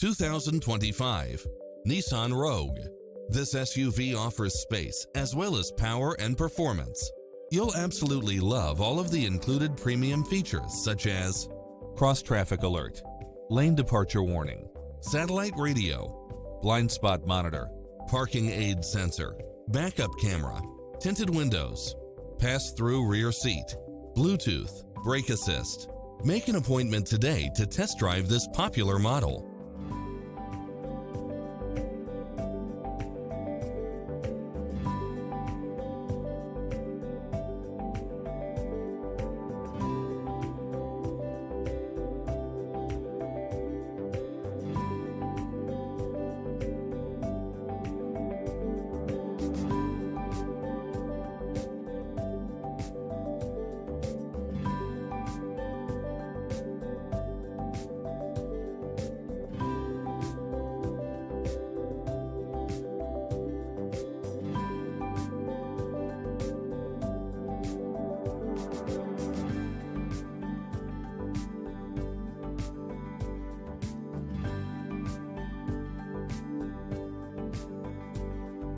2025 Nissan Rogue. This SUV offers space as well as power and performance. You'll absolutely love all of the included premium features such as cross-traffic alert, lane departure warning, satellite radio, blind spot monitor, parking aid sensor, backup camera, tinted windows, pass-through rear seat, Bluetooth, brake assist. Make an appointment today to test drive this popular model.